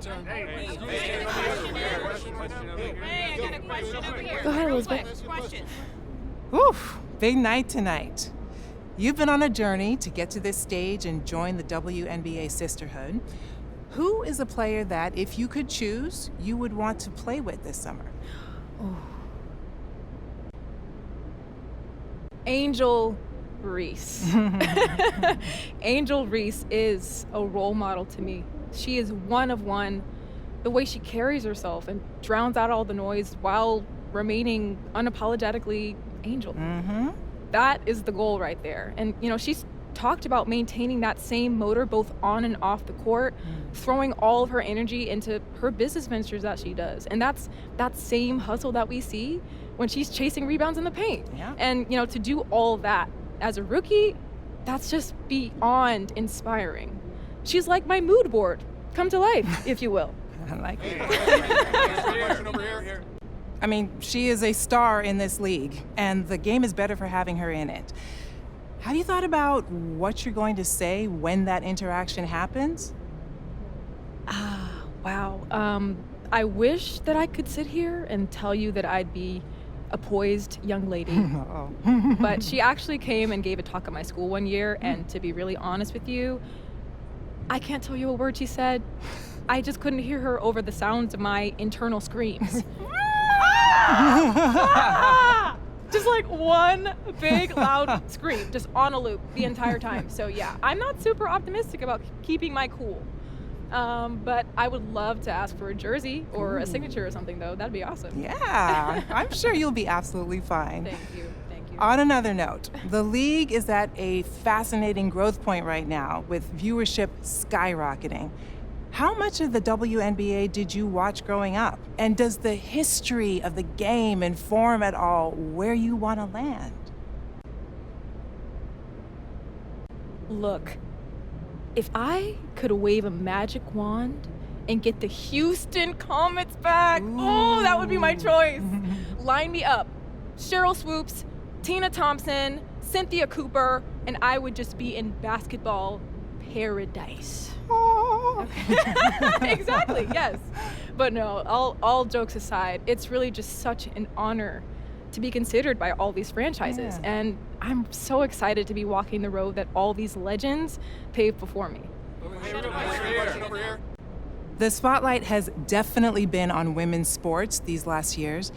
I got a question over here. Go ahead, Elizabeth. Question. Oof, big night tonight. You've been on a journey to get to this stage and join the WNBA sisterhood. Who is a player that, if you could choose, you would want to play with this summer? Angel Reese. Angel Reese is a role model to me. She is one of one. The way she carries herself and drowns out all the noise while remaining unapologetically Angel. Mm-hmm. That is the goal right there. And, she's talked about maintaining that same motor both on and off the court, throwing all of her energy into her business ventures that she does. And that's that same hustle that we see when she's chasing rebounds in the paint. Yeah. And, to do all that as a rookie, that's just beyond inspiring. She's like my mood board, come to life, if you will. I like it. I mean, she is a star in this league, and the game is better for having her in it. Have you thought about what you're going to say when that interaction happens? Wow. I wish that I could sit here and tell you that I'd be a poised young lady. But she actually came and gave a talk at my school one year, and to be really honest with you, I can't tell you a word she said. I just couldn't hear her over the sounds of my internal screams. Just like one big loud scream, just on a loop the entire time. So yeah, I'm not super optimistic about keeping my cool. But I would love to ask for a jersey or a signature or something, though. That'd be awesome. Yeah, I'm sure you'll be absolutely fine. Thank you. On another note, the league is at a fascinating growth point right now with viewership skyrocketing. How much of the WNBA did you watch growing up? And does the history of the game inform at all where you want to land? Look, if I could wave a magic wand and get the Houston Comets back, that would be my choice. Line me up. Cheryl Swoops, Tina Thompson, Cynthia Cooper, and I would just be in basketball paradise. Exactly, yes. But no, all jokes aside, it's really just such an honor to be considered by all these franchises. Yeah. And I'm so excited to be walking the road that all these legends paved before me. The spotlight has definitely been on women's sports these last years.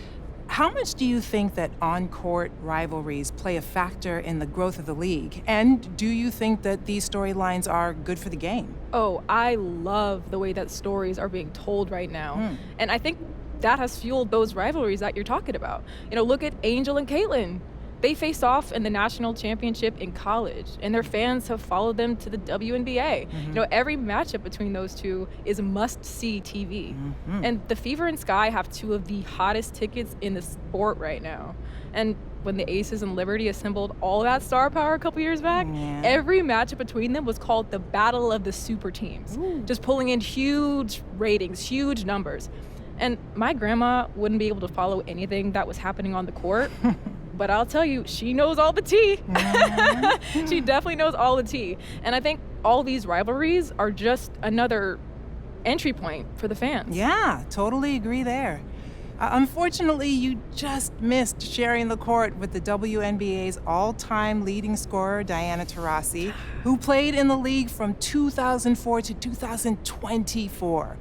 How much do you think that on-court rivalries play a factor in the growth of the league? And do you think that these storylines are good for the game? Oh, I love the way that stories are being told right now. And I think that has fueled those rivalries that you're talking about. Look at Angel and Caitlin. They faced off in the national championship in college, and their fans have followed them to the WNBA. Every matchup between those two is must-see TV. And the Fever and Sky have two of the hottest tickets in the sport right now. And when the Aces and Liberty assembled all that star power a couple years back, every matchup between them was called the Battle of the Super Teams, just pulling in huge ratings, huge numbers. And my grandma wouldn't be able to follow anything that was happening on the court. But I'll tell you, she knows all the tea. She definitely knows all the tea. And I think all these rivalries are just another entry point for the fans. Yeah, totally agree there. Unfortunately, you just missed sharing the court with the WNBA's all-time leading scorer, Diana Taurasi, who played in the league from 2004 to 2024.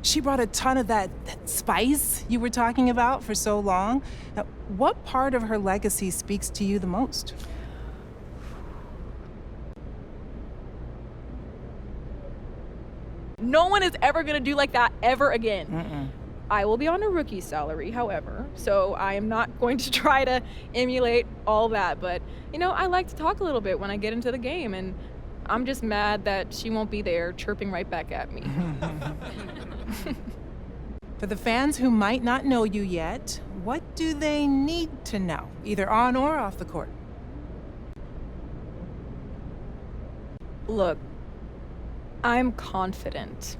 She brought a ton of that spice you were talking about for so long. Now, what part of her legacy speaks to you the most? No one is ever going to do like that ever again. I will be on a rookie salary, however, so I am not going to try to emulate all that. But, I like to talk a little bit when I get into the game, and I'm just mad that she won't be there chirping right back at me. For the fans who might not know you yet, what do they need to know, either on or off the court? Look, I'm confident.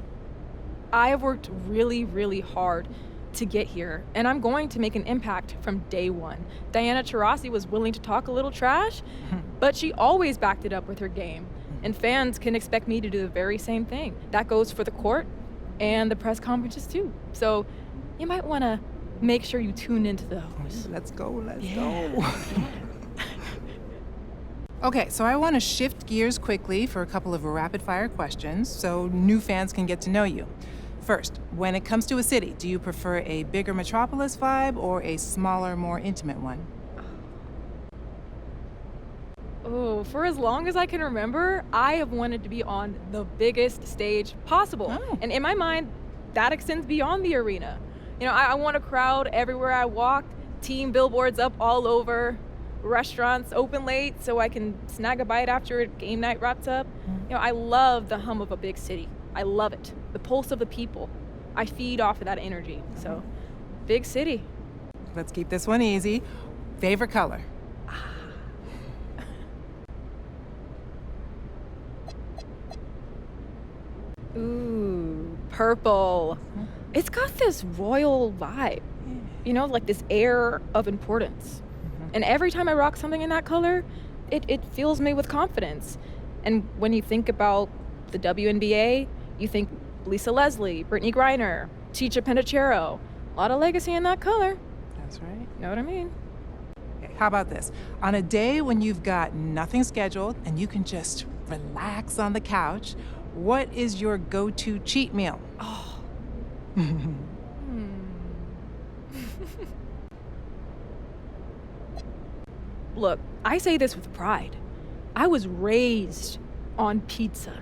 I have worked really, really hard to get here, and I'm going to make an impact from day one. Diana Taurasi was willing to talk a little trash, but she always backed it up with her game. And fans can expect me to do the very same thing. That goes for the court and the press conferences too. So you might want to make sure you tune into those. Let's go, let's Yeah. go. Okay, so I want to shift gears quickly for a couple of rapid fire questions so new fans can get to know you. First, when it comes to a city, do you prefer a bigger metropolis vibe or a smaller, more intimate one? Oh, for as long as I can remember, I have wanted to be on the biggest stage possible. Oh. And in my mind, that extends beyond the arena. You know, I want a crowd everywhere I walk, team billboards up all over, restaurants open late so I can snag a bite after game night wraps up. You know, I love the hum of a big city. I love it. The pulse of the people. I feed off of that energy. So, big city. Let's keep this one easy. Favorite color? Ooh, purple. It's got this royal vibe, you know, like this air of importance. And every time I rock something in that color, it fills me with confidence. And when you think about the WNBA, you think Lisa Leslie, Brittany Griner, Chicha Penachero. A lot of legacy in that color. That's right. You know what I mean? Okay, how about this? On a day when you've got nothing scheduled and you can just relax on the couch, what is your go-to cheat meal? Look, I say this with pride. I was raised on pizza.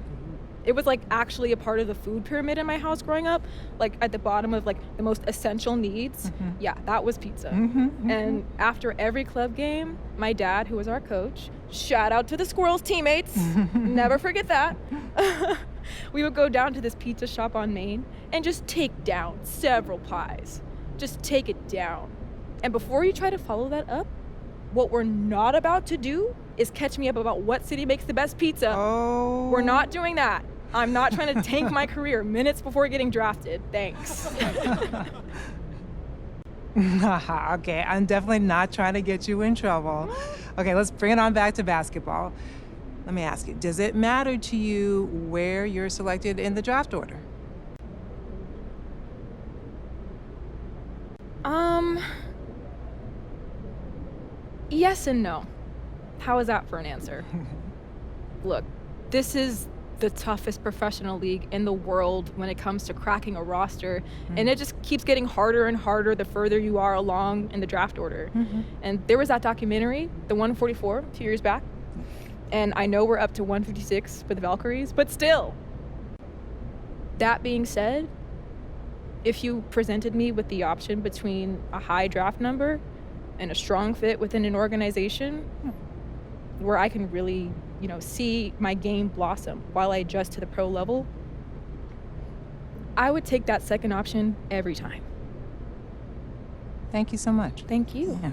It was like actually a part of the food pyramid in my house growing up, like at the bottom of like the most essential needs. Yeah, that was pizza. And after every club game, my dad, who was our coach, shout out to the Squirrels teammates, never forget that. We would go down to this pizza shop on Main and just take down several pies. Just take it down. And before you try to follow that up, what we're not about to do is catch me up about what city makes the best pizza. Oh. We're not doing that. I'm not trying to tank my career minutes before getting drafted. Thanks. Okay, I'm definitely not trying to get you in trouble. Okay, let's bring it on back to basketball. Let me ask you, does it matter to you where you're selected in the draft order? Yes and no. How is that for an answer? Look, this is the toughest professional league in the world when it comes to cracking a roster, and it just keeps getting harder and harder the further you are along in the draft order. And there was that documentary, the 144, 2 years back, and I know we're up to 156 for the Valkyries, but still. That being said, if you presented me with the option between a high draft number and a strong fit within an organization where I can really, you know, see my game blossom while I adjust to the pro level, I would take that second option every time. Thank you so much. Thank you. Yeah.